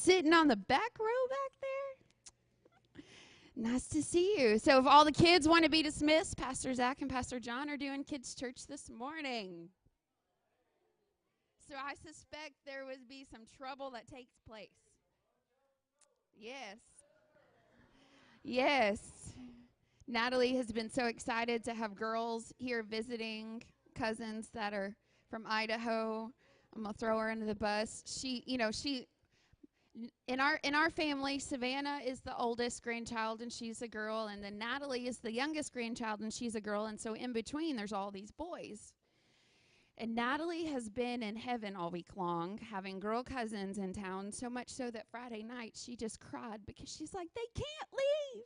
sitting on the back row back there. Nice to see you. So if all the kids want to be dismissed, Pastor Zach and Pastor John are doing kids' church this morning. So I suspect there would be some trouble that takes place. Yes. Yes. Natalie has been so excited to have girls here visiting, cousins that are from Idaho. I'm going to throw her under the bus. In our family, Savannah is the oldest grandchild, and she's a girl, and then Natalie is the youngest grandchild, and she's a girl, and so in between, there's all these boys. And Natalie has been in heaven all week long, having girl cousins in town, so much so that Friday night she just cried because she's like, they can't leave.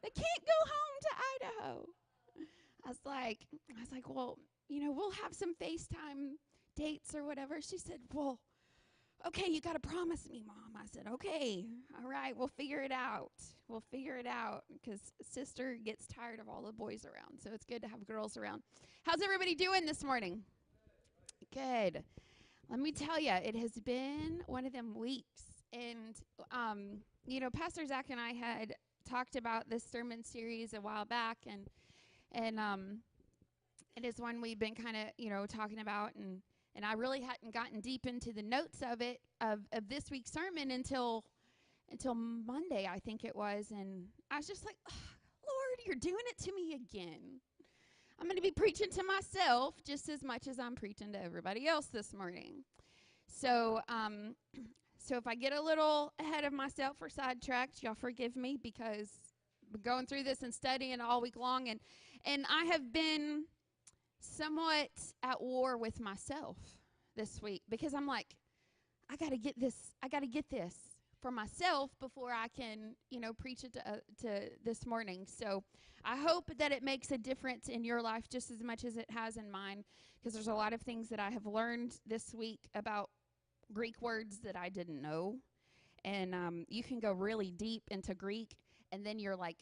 They can't go home to Idaho. I was like, well, we'll have some FaceTime dates or whatever. She said, well, okay, you got to promise me, Mom. I said, okay, all right, we'll figure it out. We'll figure it out because sister gets tired of all the boys around, so it's good to have girls around. How's everybody doing this morning? Good. Let me tell you, it has been one of them weeks. And, Pastor Zach and I had talked about this sermon series a while back, and it is one we've been kind of, talking about, and I really hadn't gotten deep into the notes of it, of this week's sermon until Monday, I think it was, and I was just like, oh, Lord, you're doing it to me again. I'm going to be preaching to myself just as much as I'm preaching to everybody else this morning. So if I get a little ahead of myself or sidetracked, y'all forgive me, because I'm going through this and studying all week long, and I have been somewhat at war with myself this week, because I'm like, I got to get this for myself before I can, preach it to this morning. So I hope that it makes a difference in your life just as much as it has in mine, because there's a lot of things that I have learned this week about Greek words that I didn't know. And you can go really deep into Greek, and then you're like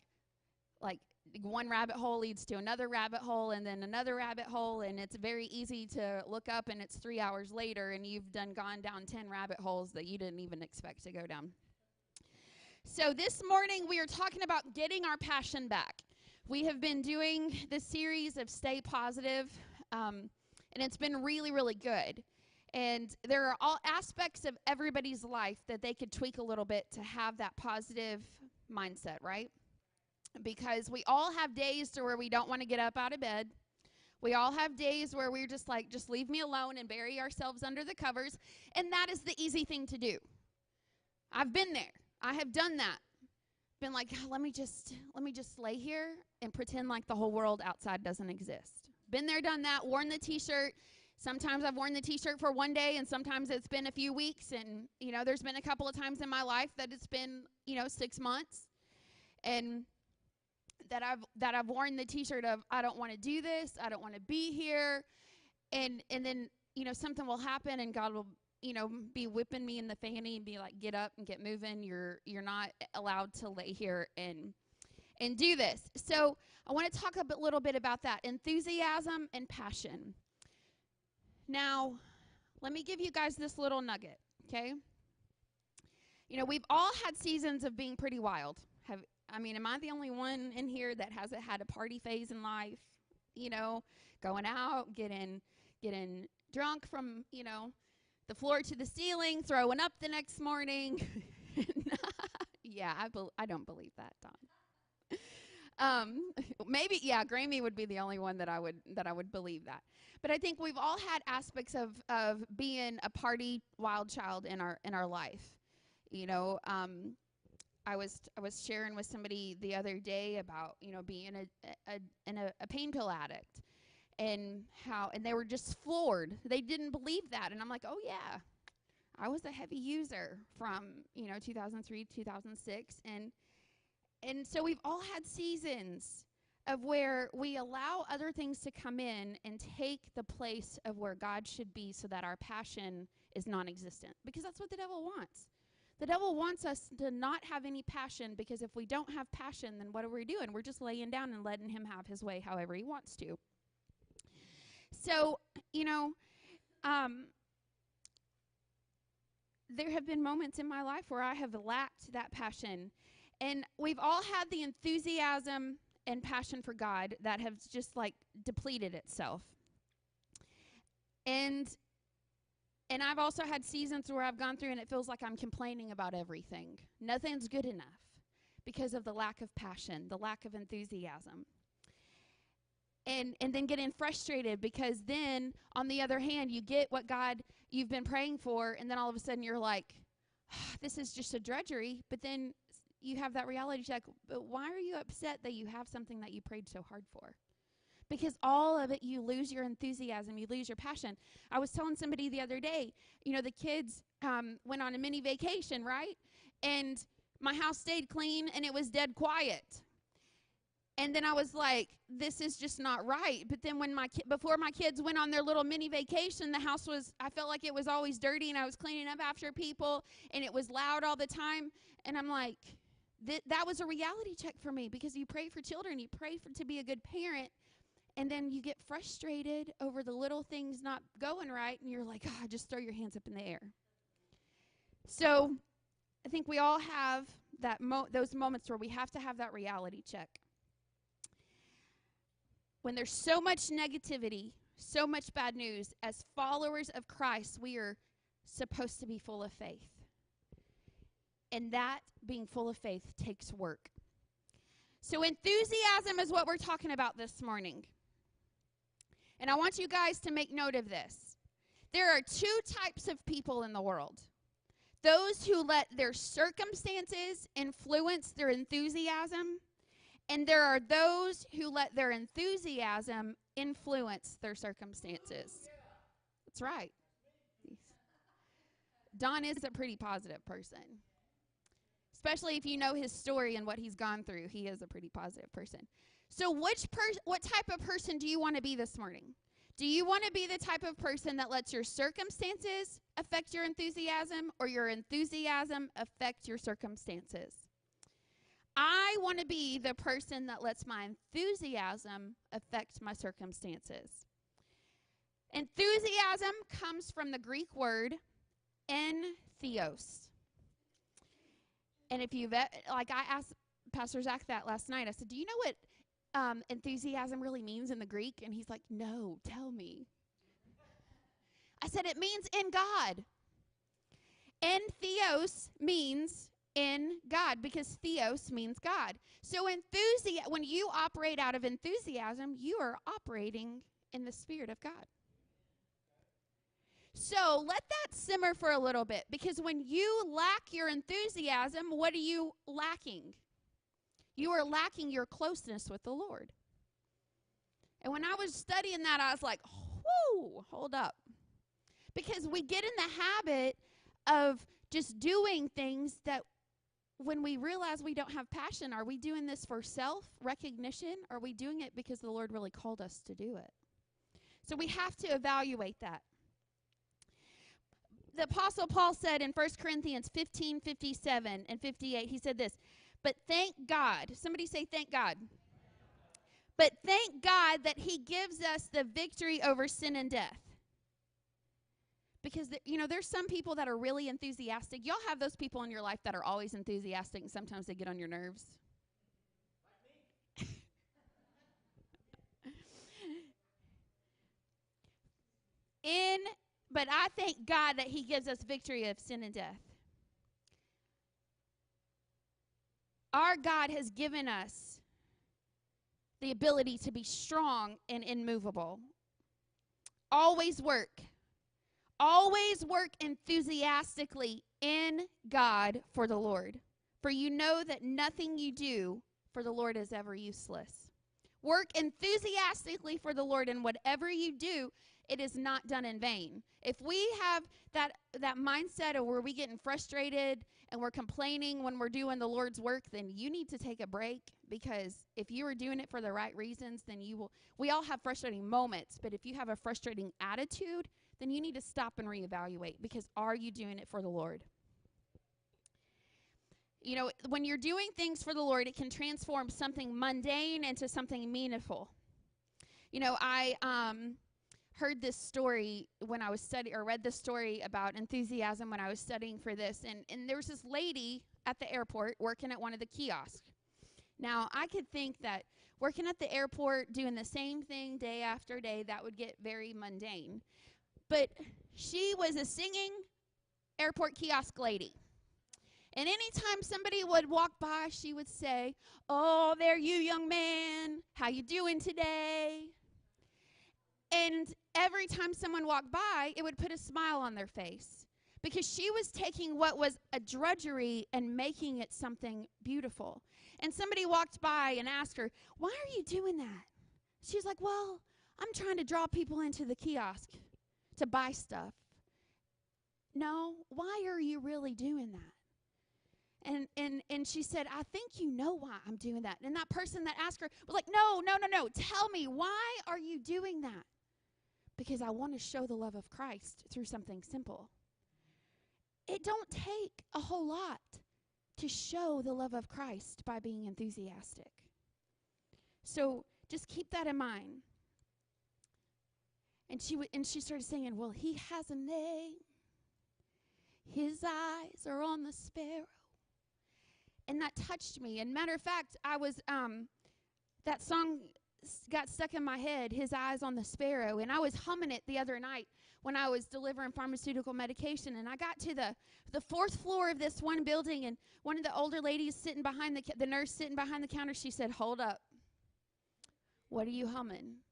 one rabbit hole leads to another rabbit hole, and then another rabbit hole, and it's very easy to look up, and it's 3 hours later, and you've gone down 10 rabbit holes that you didn't even expect to go down. So this morning, we are talking about getting our passion back. We have been doing this series of Stay Positive, and it's been really, really good. And there are all aspects of everybody's life that they could tweak a little bit to have that positive mindset, right? Because we all have days to where we don't want to get up out of bed. We all have days where we're just like, just leave me alone and bury ourselves under the covers. And that is the easy thing to do. I've been there. I have done that. Been like, let me just lay here and pretend like the whole world outside doesn't exist. Been there, done that, worn the T-shirt. Sometimes I've worn the T-shirt for one day, and sometimes it's been a few weeks. And, there's been a couple of times in my life that it's been, 6 months. And that I've worn the T-shirt of, I don't want to do this, I don't want to be here, and then something will happen, and God will be whipping me in the fanny and be like, get up and get moving. You're not allowed to lay here and do this. So I want to talk a little bit about that, enthusiasm and passion. Now, let me give you guys this little nugget, okay? We've all had seasons of being pretty wild. Am I the only one in here that hasn't had a party phase in life? Going out, getting drunk from, the floor to the ceiling, throwing up the next morning. Yeah, I don't believe that, Don. Maybe, yeah, Grammy would be the only one that I would believe that. But I think we've all had aspects of being a party wild child in our life. I was sharing with somebody the other day about, being a pain pill addict, and they were just floored. They didn't believe that. And I'm like, oh yeah, I was a heavy user from, 2003, 2006. And so we've all had seasons of where we allow other things to come in and take the place of where God should be, so that our passion is non-existent, because that's what the devil wants. The devil wants us to not have any passion, because if we don't have passion, then what are we doing? We're just laying down and letting him have his way however he wants to. So, there have been moments in my life where I have lacked that passion. And we've all had the enthusiasm and passion for God that have just like depleted itself. And I've also had seasons where I've gone through and it feels like I'm complaining about everything. Nothing's good enough because of the lack of passion, the lack of enthusiasm. And then getting frustrated because then, on the other hand, you get what God you've been praying for, and then all of a sudden you're like, this is just a drudgery. But then you have that reality check. But why are you upset that you have something that you prayed so hard for? Because all of it, you lose your enthusiasm, you lose your passion. I was telling somebody the other day, the kids went on a mini vacation, right? And my house stayed clean, and it was dead quiet. And then I was like, this is just not right. But then when before my kids went on their little mini vacation, the house I felt like it was always dirty, and I was cleaning up after people, and it was loud all the time. And I'm like, that was a reality check for me, because you pray for children, you pray to be a good parent, and then you get frustrated over the little things not going right, and you're like, just throw your hands up in the air. So I think we all have those moments where we have to have that reality check. When there's so much negativity, so much bad news, as followers of Christ, we are supposed to be full of faith. And that, being full of faith, takes work. So enthusiasm is what we're talking about this morning. And I want you guys to make note of this. There are two types of people in the world. Those who let their circumstances influence their enthusiasm, and there are those who let their enthusiasm influence their circumstances. That's right. Don is a pretty positive person. Especially if you know his story and what he's gone through. He is a pretty positive person. So what type of person do you want to be this morning? Do you want to be the type of person that lets your circumstances affect your enthusiasm, or your enthusiasm affect your circumstances? I want to be the person that lets my enthusiasm affect my circumstances. Enthusiasm comes from the Greek word entheos. And if you've, I asked Pastor Zach that last night. I said, do you know what enthusiasm really means in the Greek? And he's like, no, tell me. I said, it means in God. Entheos means in God, because theos means God. So when you operate out of enthusiasm, you are operating in the Spirit of God. So let that simmer for a little bit, because when you lack your enthusiasm, what are you lacking? You are lacking your closeness with the Lord. And when I was studying that, I was like, whoa, hold up. Because we get in the habit of just doing things that when we realize we don't have passion, are we doing this for self-recognition? Or are we doing it because the Lord really called us to do it? So we have to evaluate that. The Apostle Paul said in 1 Corinthians 15:57 and 58, he said this, but thank God. Somebody say thank God. But thank God that he gives us the victory over sin and death. Because, there's some people that are really enthusiastic. Y'all have those people in your life that are always enthusiastic, and sometimes they get on your nerves. But I thank God that he gives us victory of sin and death. Our God has given us the ability to be strong and immovable. Always work enthusiastically in God for the Lord. For you know that nothing you do for the Lord is ever useless. Work enthusiastically for the Lord, and whatever you do, it is not done in vain. If we have that mindset of where we getting frustrated and we're complaining when we're doing the Lord's work, then you need to take a break, because if you are doing it for the right reasons, then you will. We all have frustrating moments, but if you have a frustrating attitude, then you need to stop and reevaluate, because are you doing it for the Lord? When you're doing things for the Lord, it can transform something mundane into something meaningful. heard this story when I was studying, or read this story about enthusiasm when I was studying for this. And there was this lady at the airport working at one of the kiosks. Now, I could think that working at the airport, doing the same thing day after day, that would get very mundane. But she was a singing airport kiosk lady. And anytime somebody would walk by, she would say, "Oh, there you, young man. How you doing today?" And every time someone walked by, it would put a smile on their face, because she was taking what was a drudgery and making it something beautiful. And somebody walked by and asked her, "Why are you doing that?" She's like, "Well, I'm trying to draw people into the kiosk to buy stuff." "No, why are you really doing that?" And she said, "I think you know why I'm doing that." And that person that asked her was like, No. Tell me, why are you doing that?" "Because I want to show the love of Christ through something simple." It don't take a whole lot to show the love of Christ by being enthusiastic. So just keep that in mind. And she started singing, "Well, he has a name. His eyes are on the sparrow." And that touched me. And matter of fact, I was that song got stuck in my head, "His eyes on the sparrow," and I was humming it the other night when I was delivering pharmaceutical medication. And I got to the fourth floor of this one building, and one of the older ladies sitting behind the nurse sitting behind the counter, she said, "Hold up. What are you humming?"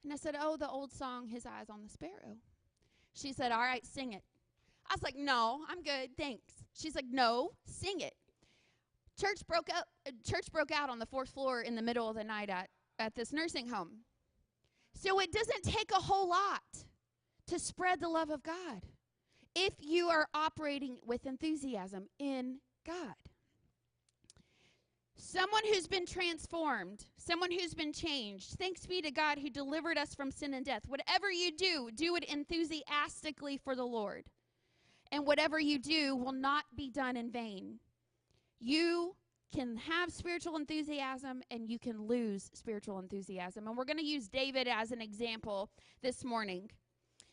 And I said, "Oh, the old song, 'His Eyes on the Sparrow.'" She said, "All right, sing it." I was like, "No, I'm good, thanks." She's like, "No, sing it." Church broke out on the fourth floor in the middle of the night at this nursing home. So it doesn't take a whole lot to spread the love of God if you are operating with enthusiasm in God. Someone who's been transformed, someone who's been changed. Thanks be to God who delivered us from sin and death. Whatever you do it enthusiastically for the Lord. And whatever you do will not be done in vain. You can have spiritual enthusiasm and you can lose spiritual enthusiasm. And we're going to use David as an example this morning.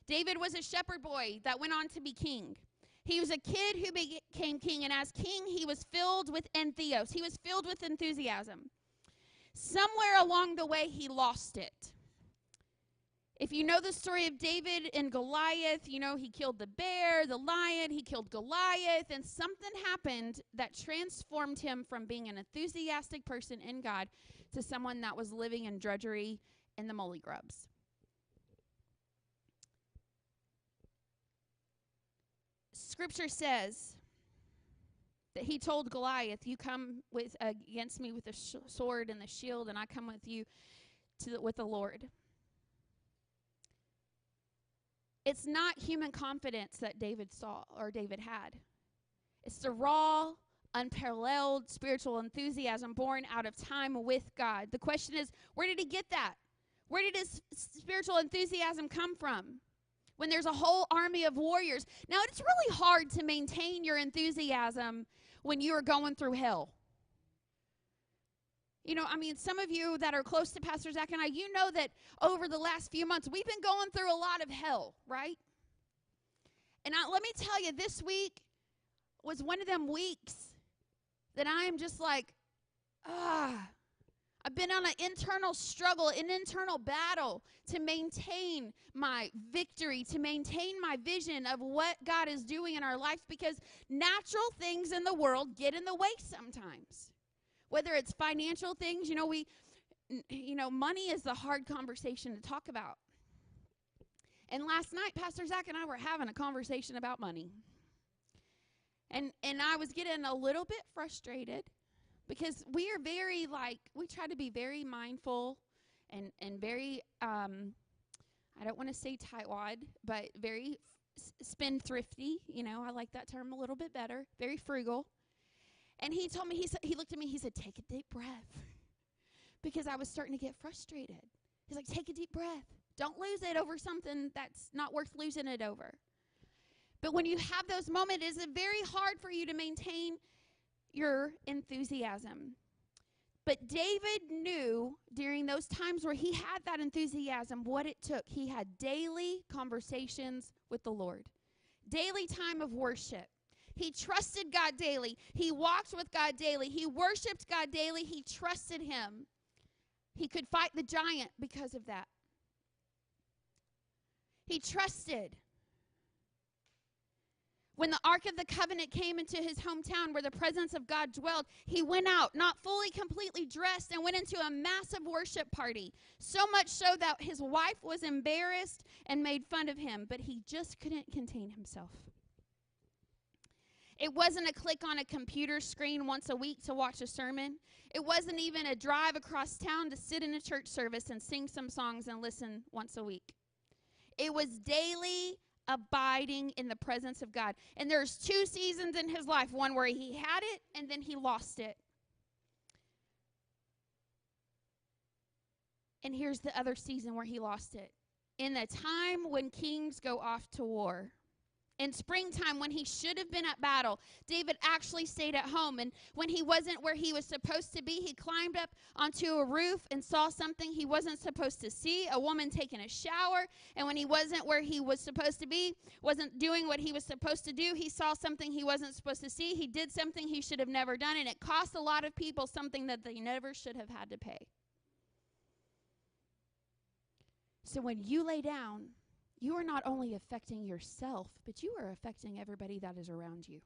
David was a shepherd boy that went on to be king. He was a kid who became king, and as king, he was filled with entheos. He was filled with enthusiasm. Somewhere along the way, he lost it. If you know the story of David and Goliath, you know he killed the bear, the lion, he killed Goliath, and something happened that transformed him from being an enthusiastic person in God to someone that was living in drudgery and the molly grubs. Scripture says that he told Goliath, "You come against me with the sword and the shield, and I come with you with the Lord." It's not human confidence that David saw or David had. It's the raw, unparalleled spiritual enthusiasm born out of time with God. The question is, where did he get that? Where did his spiritual enthusiasm come from? When there's a whole army of warriors. Now, it's really hard to maintain your enthusiasm when you are going through hell. You know, I mean, some of you that are close to Pastor Zach and I, you know that over the last few months, we've been going through a lot of hell, right? And let me tell you, this week was one of them weeks that I am just like, I've been on an internal struggle, an internal battle to maintain my victory, to maintain my vision of what God is doing in our life, because natural things in the world get in the way sometimes. Whether it's financial things, money is a hard conversation to talk about. And last night, Pastor Zach and I were having a conversation about money. And I was getting a little bit frustrated because we are we try to be very mindful and very, I don't want to say tightwad, but very spendthrifty. I like that term a little bit better. Very frugal. And he told me, he looked at me, he said, "Take a deep breath." Because I was starting to get frustrated. He's like, "Take a deep breath. Don't lose it over something that's not worth losing it over." But when you have those moments, it's very hard for you to maintain your enthusiasm. But David knew during those times where he had that enthusiasm what it took. He had daily conversations with the Lord, daily time of worship. He trusted God daily. He walked with God daily. He worshiped God daily. He trusted him. He could fight the giant because of that. He trusted. When the Ark of the Covenant came into his hometown where the presence of God dwelled, he went out, not fully, completely dressed, and went into a massive worship party. So much so that his wife was embarrassed and made fun of him, but he just couldn't contain himself. It wasn't a click on a computer screen once a week to watch a sermon. It wasn't even a drive across town to sit in a church service and sing some songs and listen once a week. It was daily abiding in the presence of God. And there's 2 seasons in his life, one where he had it and then he lost it. And here's the other season where he lost it. In the time when kings go off to war. In springtime, when he should have been at battle, David actually stayed at home. And when he wasn't where he was supposed to be, he climbed up onto a roof and saw something he wasn't supposed to see, a woman taking a shower. And when he wasn't where he was supposed to be, wasn't doing what he was supposed to do, he saw something he wasn't supposed to see. He did something he should have never done, and it cost a lot of people something that they never should have had to pay. So when you lay down, you are not only affecting yourself, but you are affecting everybody that is around you.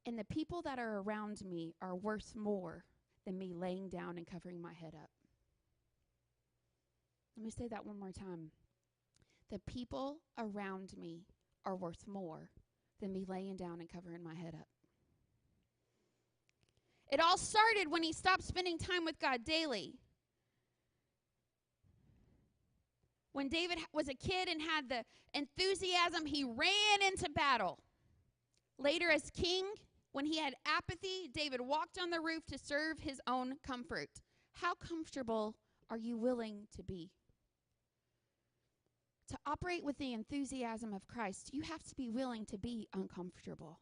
And the people that are around me are worth more than me laying down and covering my head up. Let me say that one more time. The people around me are worth more than me laying down and covering my head up. It all started when he stopped spending time with God daily. When David was a kid and had the enthusiasm, he ran into battle. Later as king, when he had apathy, David walked on the roof to serve his own comfort. How comfortable are you willing to be? To operate with the enthusiasm of Christ, you have to be willing to be uncomfortable.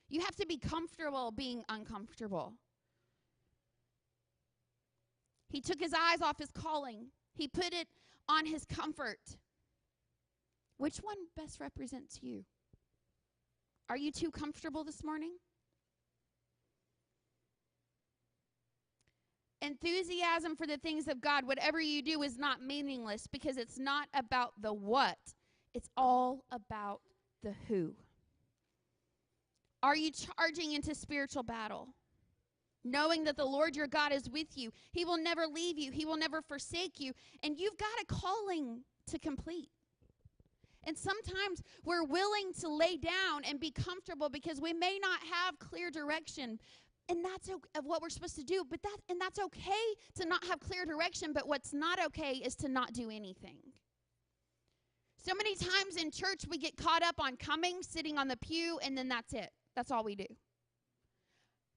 You have to be comfortable being uncomfortable. He took his eyes off his calling. He put it on his comfort. Which one best represents you? Are you too comfortable this morning? Enthusiasm for the things of God, whatever you do, is not meaningless because it's not about the what. It's all about the who. Are you charging into spiritual battle? Knowing that the Lord your God is with you. He will never leave you. He will never forsake you. And you've got a calling to complete. And sometimes we're willing to lay down and be comfortable because we may not have clear direction. And that's of what we're supposed to do. And that's okay to not have clear direction. But what's not okay is to not do anything. So many times in church we get caught up on coming, sitting on the pew, and then that's it. That's all we do.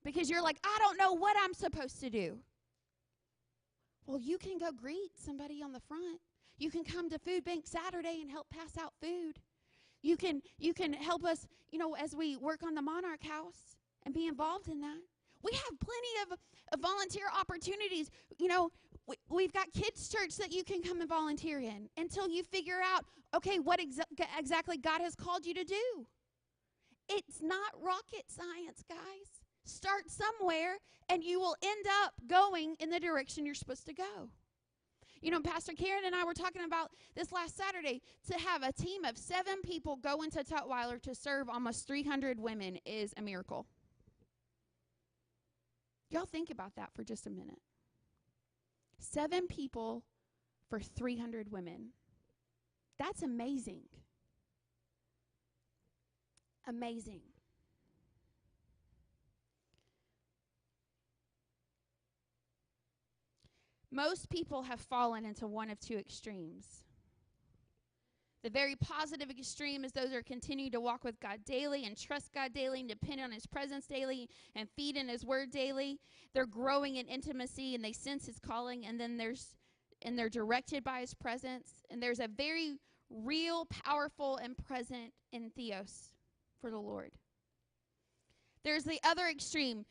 Because you're like, I don't know what I'm supposed to do. Well, you can go greet somebody on the front. You can come to Food Bank Saturday and help pass out food. You can help us, as we work on the Monarch House and be involved in that. We have plenty of volunteer opportunities. We've got kids' church that you can come and volunteer in until you figure out, okay, what exactly God has called you to do. It's not rocket science, guys. Start somewhere, and you will end up going in the direction you're supposed to go. Pastor Karen and I were talking about this last Saturday. To have a team of 7 people go into Tutwiler to serve almost 300 women is a miracle. Y'all think about that for just a minute. 7 people for 300 women. That's amazing. Amazing. Most people have fallen into one of 2 extremes. The very positive extreme is those who continue to walk with God daily and trust God daily and depend on His presence daily and feed in His Word daily. They're growing in intimacy and they sense His calling, and then they're directed by His presence. And there's a very real, powerful, and present in theos for the Lord. There's the other extreme.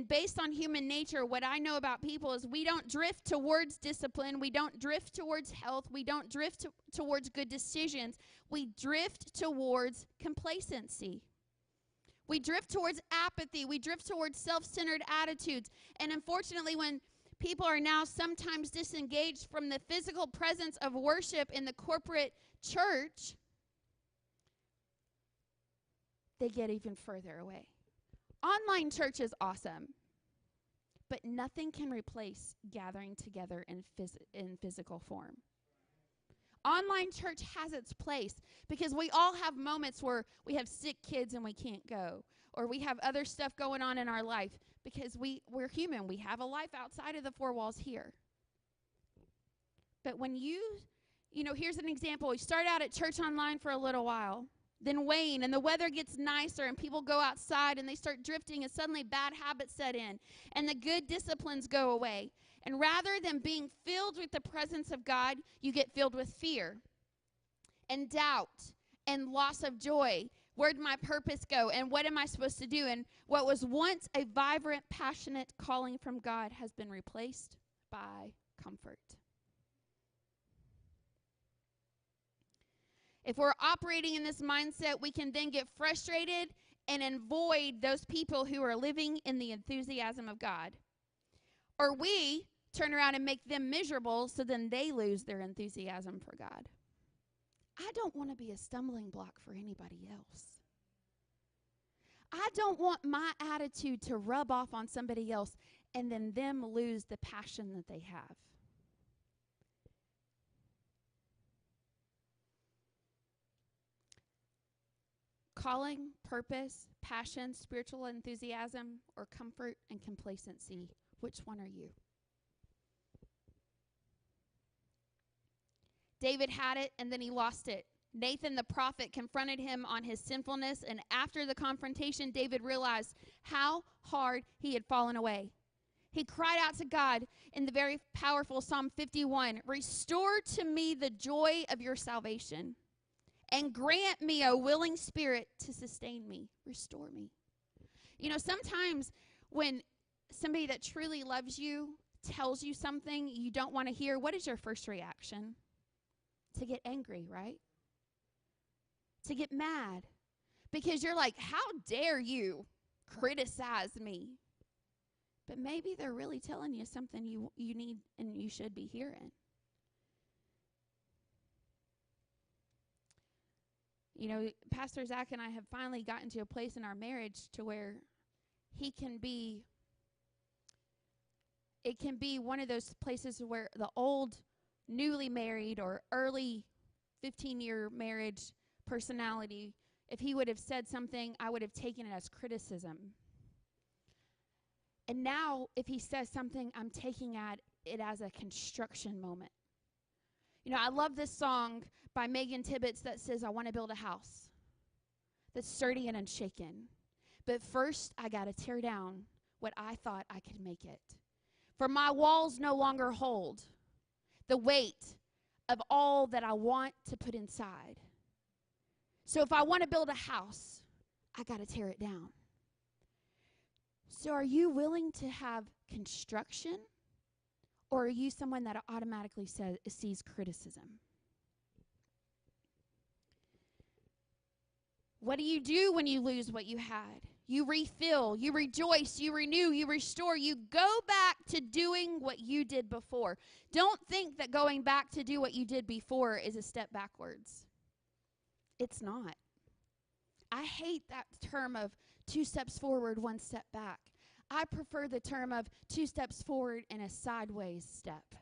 based on human nature, what I know about people is we don't drift towards discipline. We don't drift towards health. We don't drift towards good decisions. We drift towards complacency. We drift towards apathy. We drift towards self-centered attitudes. And unfortunately, when people are now sometimes disengaged from the physical presence of worship in the corporate church, they get even further away. Online church is awesome, but nothing can replace gathering together in physical form. Online church has its place because we all have moments where we have sick kids and we can't go, or we have other stuff going on in our life because we're human. We have a life outside of the four walls here. But when here's an example. We start out at church online for a little while, then wane, and the weather gets nicer, and people go outside, and they start drifting, and suddenly bad habits set in, and the good disciplines go away. And rather than being filled with the presence of God, you get filled with fear and doubt and loss of joy. Where'd my purpose go? And what am I supposed to do? And what was once a vibrant, passionate calling from God has been replaced by comfort. If we're operating in this mindset, we can then get frustrated and avoid those people who are living in the enthusiasm of God. Or we turn around and make them miserable so then they lose their enthusiasm for God. I don't want to be a stumbling block for anybody else. I don't want my attitude to rub off on somebody else and then them lose the passion that they have. Calling, purpose, passion, spiritual enthusiasm, or comfort and complacency. Which one are you? David had it, and then he lost it. Nathan the prophet confronted him on his sinfulness, and after the confrontation, David realized how hard he had fallen away. He cried out to God in the very powerful Psalm 51, "Restore to me the joy of your salvation, and grant me a willing spirit to sustain me." Restore me. Sometimes when somebody that truly loves you tells you something you don't want to hear, what is your first reaction? To get angry, right? To get mad. Because you're like, how dare you criticize me? But maybe they're really telling you something you need and you should be hearing. Pastor Zach and I have finally gotten to a place in our marriage to where it can be one of those places where the old newly married or early 15-year marriage personality, if he would have said something, I would have taken it as criticism. And now if he says something, I'm taking it as a construction moment. I love this song by Megan Tibbetts that says, I want to build a house that's sturdy and unshaken. But first, I got to tear down what I thought I could make it. For my walls no longer hold the weight of all that I want to put inside. So if I want to build a house, I got to tear it down. So are you willing to have construction? Or are you someone that automatically sees criticism? What do you do when you lose what you had? You refill, you rejoice, you renew, you restore. You go back to doing what you did before. Don't think that going back to do what you did before is a step backwards. It's not. I hate that term of 2 steps forward, 1 step back. I prefer the term of 2 steps forward and a sideways step.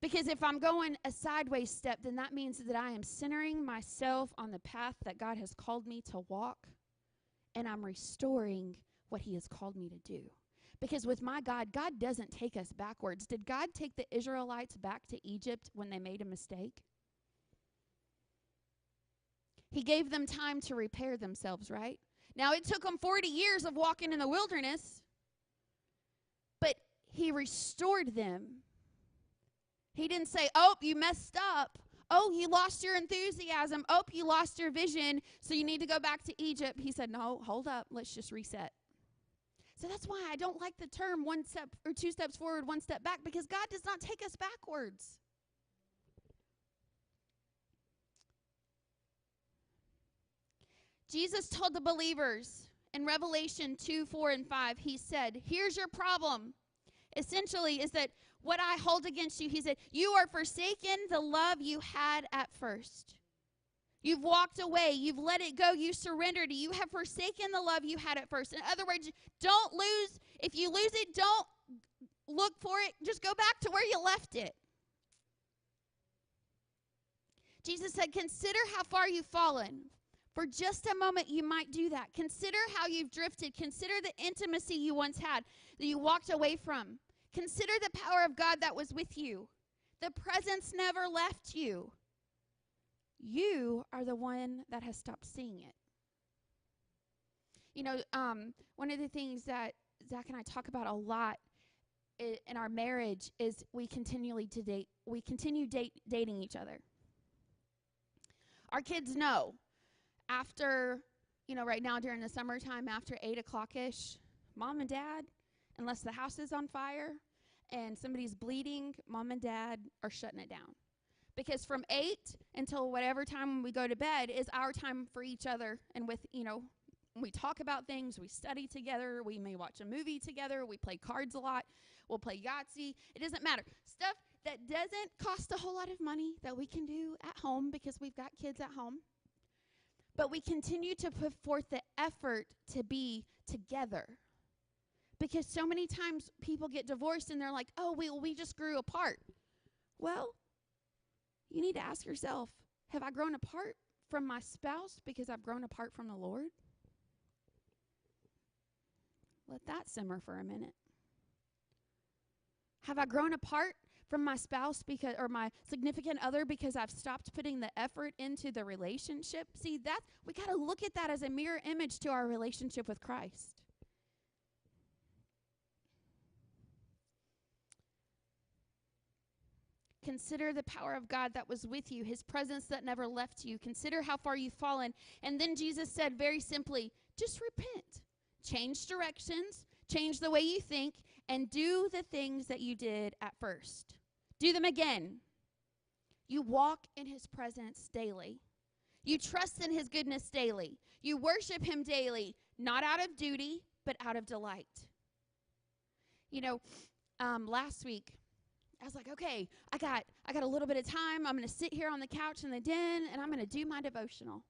Because if I'm going a sideways step, then that means that I am centering myself on the path that God has called me to walk, and I'm restoring what he has called me to do. Because with my God, God doesn't take us backwards. Did God take the Israelites back to Egypt when they made a mistake? He gave them time to repair themselves, right? Now, it took them 40 years of walking in the wilderness, but he restored them. He didn't say, oh, you messed up. Oh, you lost your enthusiasm. Oh, you lost your vision, so you need to go back to Egypt. He said, no, hold up. Let's just reset. So that's why I don't like the term 1 step or 2 steps forward, 1 step back, because God does not take us backwards. Jesus told the believers in Revelation 2, 4, and 5, he said, here's your problem. Essentially is that what I hold against you, he said, you are forsaken the love you had at first. You've walked away. You've let it go. You surrendered. You have forsaken the love you had at first. In other words, don't lose. If you lose it, don't look for it. Just go back to where you left it. Jesus said, consider how far you've fallen. For just a moment, you might do that. Consider how you've drifted. Consider the intimacy you once had that you walked away from. Consider the power of God that was with you. The presence never left you. You are the one that has stopped seeing it. You know, one of the things that Zach and I talk about a lot in our marriage is we continue dating each other. Our kids know after, right now during the summertime, after 8 o'clock-ish, Mom and Dad, unless the house is on fire and somebody's bleeding, Mom and Dad are shutting it down. Because from 8 until whatever time we go to bed is our time for each other. And with, we talk about things, we study together, we may watch a movie together, we play cards a lot, we'll play Yahtzee. It doesn't matter. Stuff that doesn't cost a whole lot of money that we can do at home because we've got kids at home. But we continue to put forth the effort to be together. Because so many times people get divorced and they're like, oh, we just grew apart. Well, you need to ask yourself, have I grown apart from my spouse because I've grown apart from the Lord? Let that simmer for a minute. Have I grown apart from my spouse or my significant other because I've stopped putting the effort into the relationship? See, we got to look at that as a mirror image to our relationship with Christ. Consider the power of God that was with you, his presence that never left you. Consider how far you've fallen. And then Jesus said very simply, just repent. Change directions, change the way you think, and do the things that you did at first. Do them again. You walk in his presence daily. You trust in his goodness daily. You worship him daily, not out of duty, but out of delight. Last week, I was like, okay, I got a little bit of time. I'm going to sit here on the couch in the den, and I'm going to do my devotional.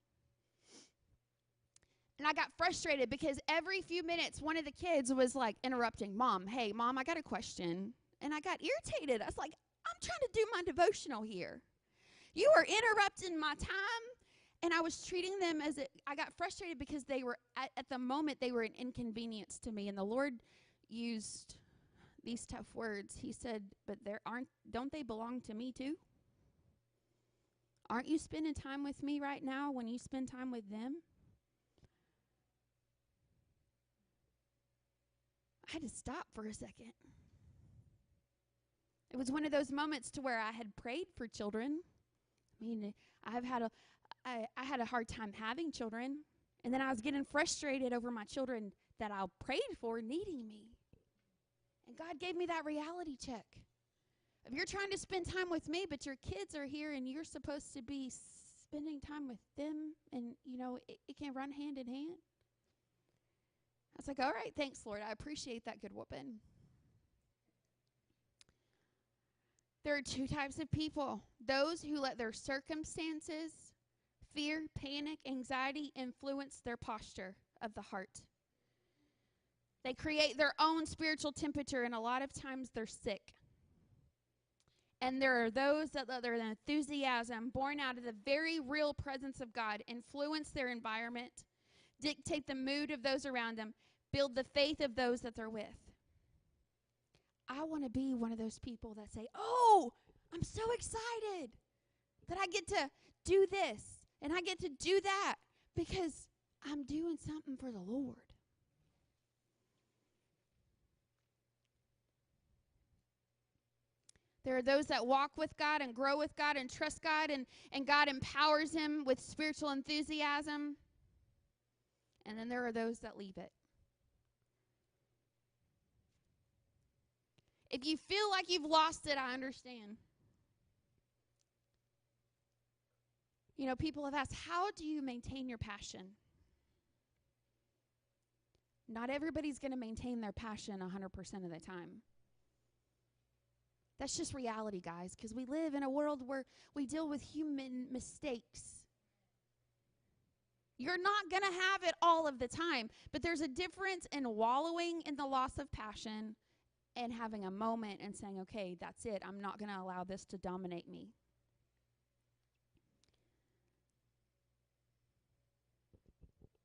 And I got frustrated because every few minutes, one of the kids was like interrupting, Mom, hey, Mom, I got a question. And I got irritated. I was like, I'm trying to do my devotional here. You are interrupting my time. And I was treating them I got frustrated because they were, at the moment, they were an inconvenience to me. And the Lord used these tough words. He said, but don't they belong to me too? Aren't you spending time with me right now when you spend time with them? I had to stop for a second. It was one of those moments to where I had prayed for children. I mean, I had a hard time having children, and then I was getting frustrated over my children that I prayed for needing me. And God gave me that reality check. If you're trying to spend time with me, but your kids are here and you're supposed to be spending time with them, and, it can run hand in hand. I was like, all right, thanks, Lord. I appreciate that good whooping. There are 2 types of people. Those who let their circumstances, fear, panic, anxiety influence their posture of the heart. They create their own spiritual temperature, and a lot of times they're sick. And there are those that let their enthusiasm, born out of the very real presence of God, influence their environment, dictate the mood of those around them, build the faith of those that they're with. I want to be one of those people that say, oh, I'm so excited that I get to do this and I get to do that because I'm doing something for the Lord. There are those that walk with God and grow with God and trust God, and God empowers him with spiritual enthusiasm. And then there are those that leave it. If you feel like you've lost it, I understand. You know, people have asked, how do you maintain your passion? Not everybody's going to maintain their passion 100% of the time. That's just reality, guys, because we live in a world where we deal with human mistakes. You're not going to have it all of the time, but there's a difference in wallowing in the loss of passion and having a moment and saying, okay, that's it. I'm not going to allow this to dominate me.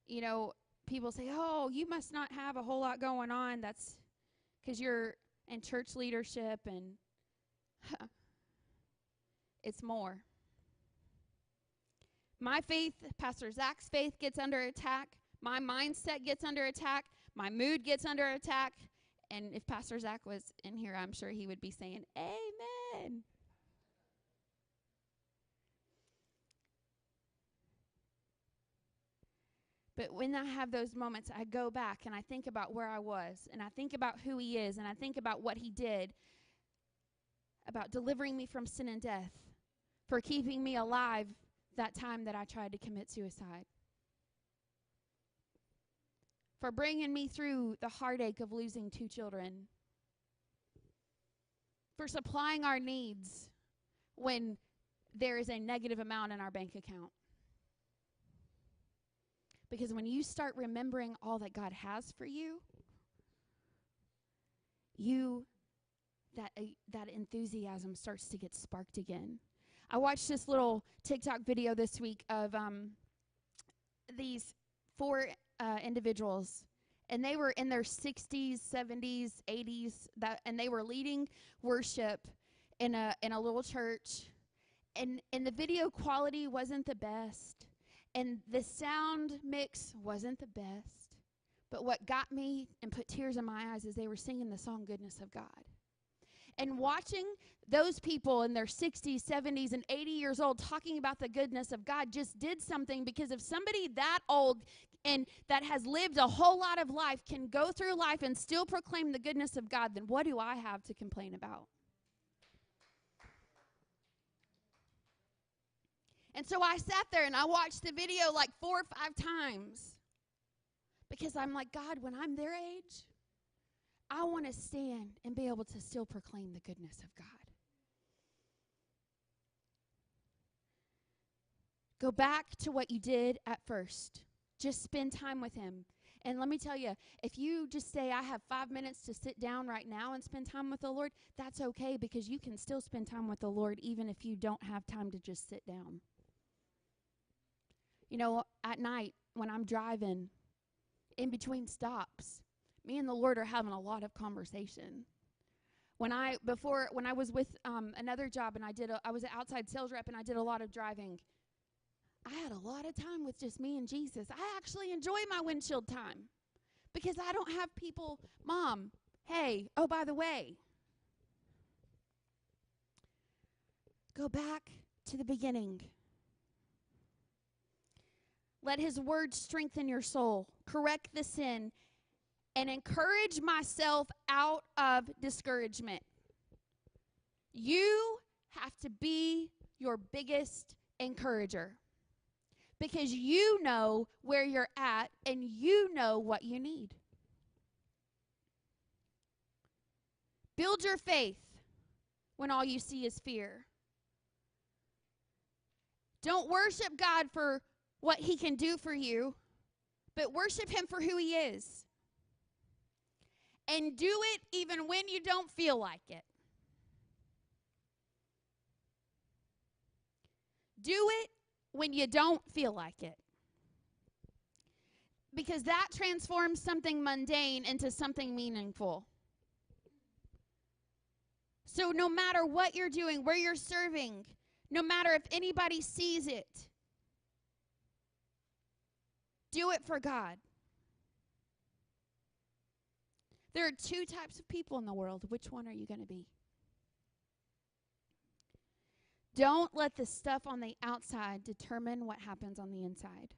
You know, people say, oh, you must not have a whole lot going on. That's because you're in church leadership, and it's more. My faith, Pastor Zach's faith gets under attack. My mindset gets under attack. My mood gets under attack. And if Pastor Zach was in here, I'm sure he would be saying, amen. But when I have those moments, I go back and I think about where I was, and I think about who he is, and I think about what he did, about delivering me from sin and death, for keeping me alive that time that I tried to commit suicide, for bringing me through the heartache of losing 2 children, for supplying our needs when there is a negative amount in our bank account. Because when you start remembering all that God has for you, that enthusiasm starts to get sparked again. I watched this little TikTok video this week of these 4 individuals, and they were in their 60s, 70s, 80s, and they were leading worship in a little church, and the video quality wasn't the best. And the sound mix wasn't the best. But what got me and put tears in my eyes is they were singing the song Goodness of God. And watching those people in their 60s, 70s, and 80 years old talking about the goodness of God just did something, because if somebody that old and that has lived a whole lot of life can go through life and still proclaim the goodness of God, then what do I have to complain about? And so I sat there and I watched the video like 4 or 5 times, because I'm like, God, when I'm their age, I want to stand and be able to still proclaim the goodness of God. Go back to what you did at first. Just spend time with him. And let me tell you, if you just say, I have 5 minutes to sit down right now and spend time with the Lord, that's okay, because you can still spend time with the Lord even if you don't have time to just sit down. You know, at night when I'm driving, in between stops, me and the Lord are having a lot of conversation. When I was with another job and I was an outside sales rep and I did a lot of driving, I had a lot of time with just me and Jesus. I actually enjoy my windshield time because I don't have people, Mom, hey, oh, by the way, go back to the beginning. Let his word strengthen your soul, correct the sin, and encourage myself out of discouragement. You have to be your biggest encourager, because you know where you're at and you know what you need. Build your faith when all you see is fear. Don't worship God for what he can do for you, but worship him for who he is. And do it even when you don't feel like it. Do it when you don't feel like it. Because that transforms something mundane into something meaningful. So no matter what you're doing, where you're serving, no matter if anybody sees it, do it for God. There are 2 types of people in the world. Which one are you going to be? Don't let the stuff on the outside determine what happens on the inside.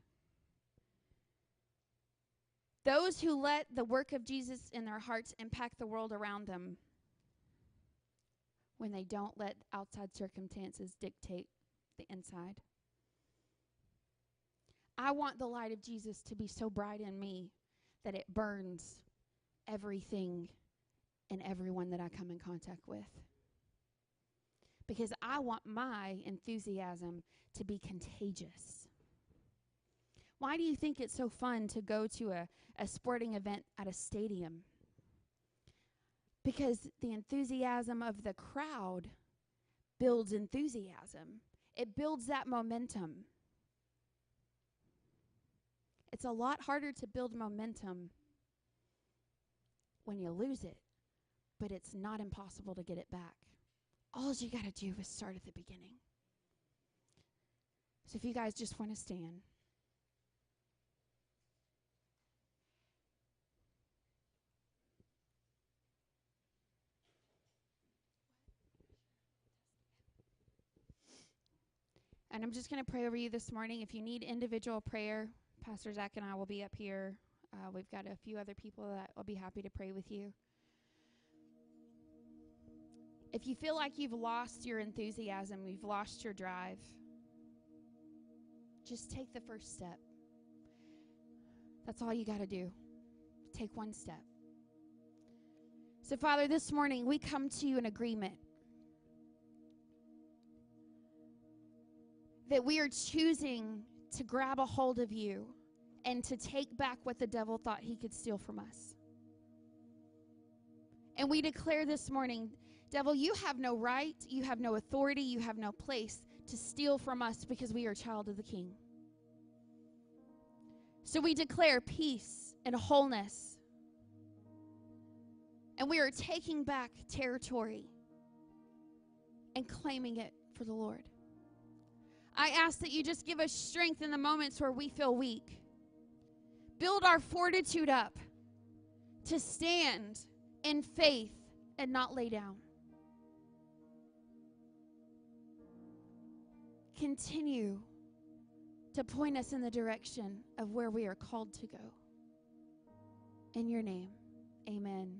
Those who let the work of Jesus in their hearts impact the world around them when they don't let outside circumstances dictate the inside. I want the light of Jesus to be so bright in me that it burns everything and everyone that I come in contact with. Because I want my enthusiasm to be contagious. Why do you think it's so fun to go to a sporting event at a stadium? Because the enthusiasm of the crowd builds enthusiasm. It builds that momentum. It's a lot harder to build momentum when you lose it, but it's not impossible to get it back. All you got to do is start at the beginning. So if you guys just want to stand. And I'm just going to pray over you this morning. If you need individual prayer, Pastor Zach and I will be up here. We've got a few other people that will be happy to pray with you. If you feel like you've lost your enthusiasm, you've lost your drive, just take the first step. That's all you got to do. Take one step. So, Father, this morning we come to you in agreement that we are choosing to grab a hold of you and to take back what the devil thought he could steal from us. And we declare this morning, devil, you have no right, you have no authority, you have no place to steal from us because we are a child of the King. So we declare peace and wholeness. And we are taking back territory and claiming it for the Lord. I ask that you just give us strength in the moments where we feel weak. Build our fortitude up to stand in faith and not lay down. Continue to point us in the direction of where we are called to go. In your name, amen.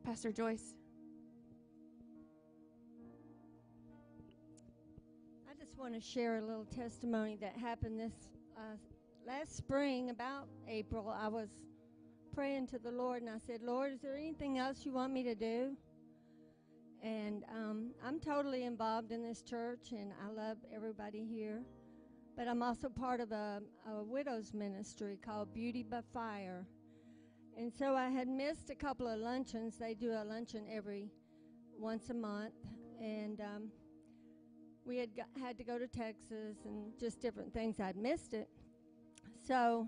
Pastor Joyce. I just want to share a little testimony that happened this last spring, about April. I was praying to the Lord, and I said, Lord, is there anything else you want me to do? And I'm totally involved in this church, and I love everybody here. But I'm also part of a widow's ministry called Beauty by Fire. And so I had missed a couple of luncheons. They do a luncheon once a month. And we had to go to Texas and just different things. I'd missed it. So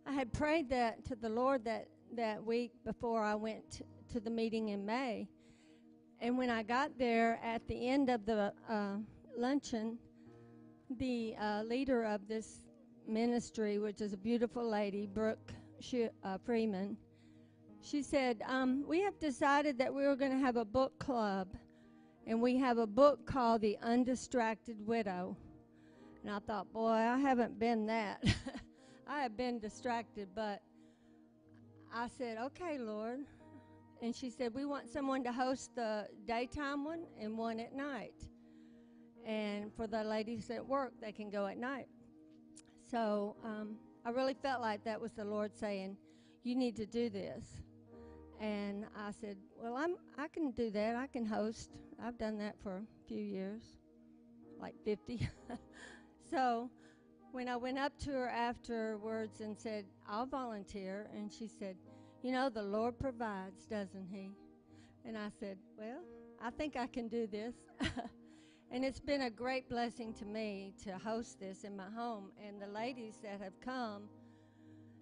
I had prayed that to the Lord that week before I went to the meeting in May. And when I got there at the end of the luncheon, the leader of this ministry, which is a beautiful lady, Brooke Freeman, she said, we have decided that we were going to have a book club, and we have a book called The Undistracted Widow. And I thought, boy, I haven't been that. I have been distracted, but I said, okay, Lord. And she said, we want someone to host the daytime one and one at night. And for the ladies at work, they can go at night. So I really felt like that was the Lord saying, you need to do this. And I said, well, I can do that. I can host. I've done that for a few years, like 50. So when I went up to her afterwards and said, I'll volunteer, and she said, you know, the Lord provides, doesn't he? And I said, well, I think I can do this. And it's been a great blessing to me to host this in my home. And the ladies that have come,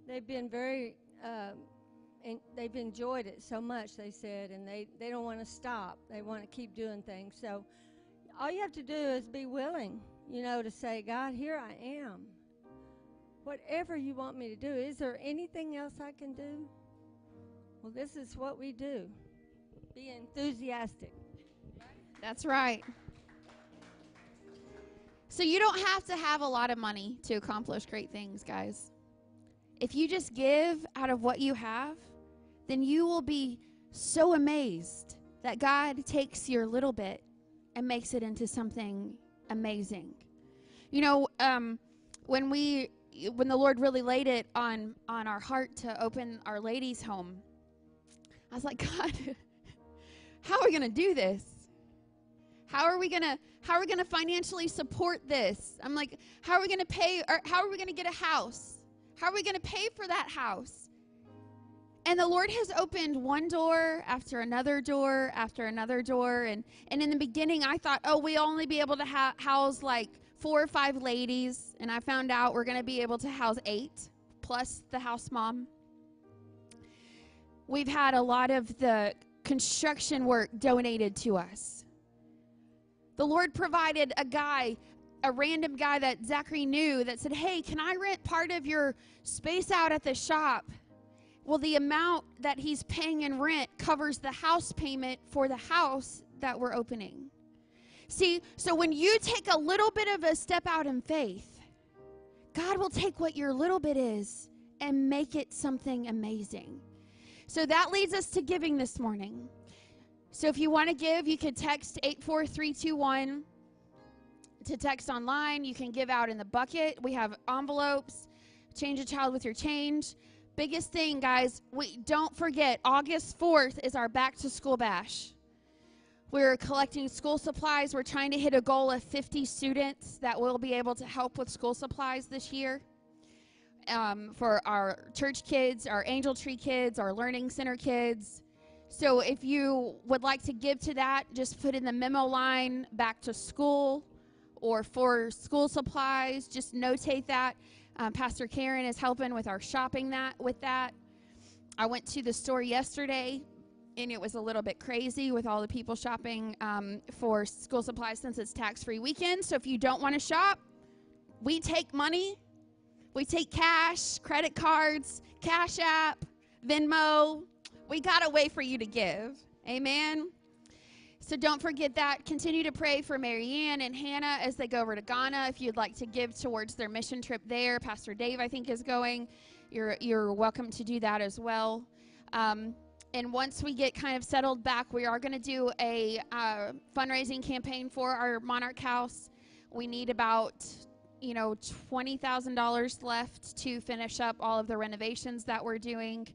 they've been very, and they've enjoyed it so much, they said, and they don't want to stop. They want to keep doing things. So all you have to do is be willing, you know, to say, God, here I am. Whatever you want me to do. Is there anything else I can do? Well, this is what we do. Be enthusiastic. That's right. So you don't have to have a lot of money to accomplish great things, guys. If you just give out of what you have, then you will be so amazed that God takes your little bit and makes it into something amazing. You know, when the Lord really laid it on our heart to open our ladies' home, I was like, God, how are we going to do this? How are we going to financially support this? I'm like, how are we going to pay, or how are we going to get a house? How are we going to pay for that house? And the Lord has opened one door after another door after another door. And in the beginning, I thought, oh, we'll only be able to house like 4 or 5 ladies. And I found out we're going to be able to house 8, plus the house mom. We've had a lot of the construction work donated to us. The Lord provided a random guy that Zachary knew that said, hey, can I rent part of your space out at the shop? Well, the amount that he's paying in rent covers the house payment for the house that we're opening. See, so when you take a little bit of a step out in faith, God will take what your little bit is and make it something amazing. So that leads us to giving this morning. So if you want to give, you can text 84321 to text online. You can give out in the bucket. We have envelopes. Change a child with your change. Biggest thing, guys, don't forget, August 4th is our back-to-school bash. We're collecting school supplies. We're trying to hit a goal of 50 students that will be able to help with school supplies this year for our church kids, our Angel Tree kids, our Learning Center kids. So if you would like to give to that, just put in the memo line back to school or for school supplies. Just notate that. Pastor Karen is helping with our shopping with that. I went to the store yesterday, and it was a little bit crazy with all the people shopping for school supplies since it's tax-free weekend. So if you don't want to shop, we take money. We take cash, credit cards, Cash App, Venmo. We got a way for you to give. Amen. So don't forget that. Continue to pray for Marianne and Hannah as they go over to Ghana. If you'd like to give towards their mission trip there, Pastor Dave, I think, is going. You're welcome to do that as well. And once we get kind of settled back, we are going to do a fundraising campaign for our Monarch House. We need about, $20,000 left to finish up all of the renovations that we're doing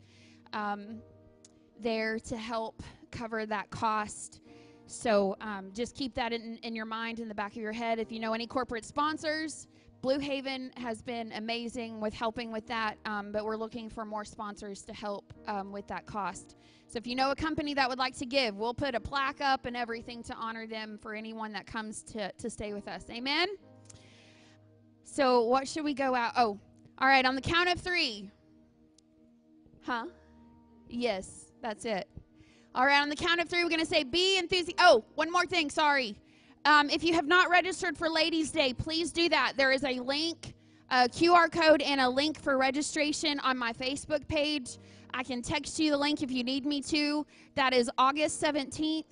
there to help cover that cost. So just keep that in your mind, in the back of your head. If you know any corporate sponsors, Blue Haven has been amazing with helping with that, but we're looking for more sponsors to help with that cost. So if you know a company that would like to give, we'll put a plaque up and everything to honor them for anyone that comes to stay with us. Amen? So what should we go out? Oh, all right, on the count of 3. Huh? Yes, that's it. All right, on the count of 3, we're going to say, be enthusiastic. Oh, one more thing, sorry. If you have not registered for Ladies' Day, please do that. There is a link, a QR code, and a link for registration on my Facebook page. I can text you the link if you need me to. That is August 17th.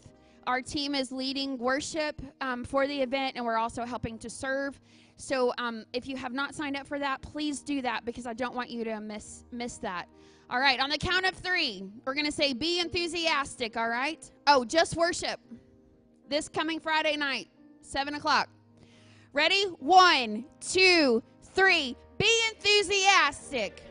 Our team is leading worship for the event, and we're also helping to serve. So if you have not signed up for that, please do that because I don't want you to miss that. All right, on the count of 3, we're going to say be enthusiastic, all right? Oh, just worship this coming Friday night, 7 o'clock. Ready? 1, 2, 3. Be enthusiastic.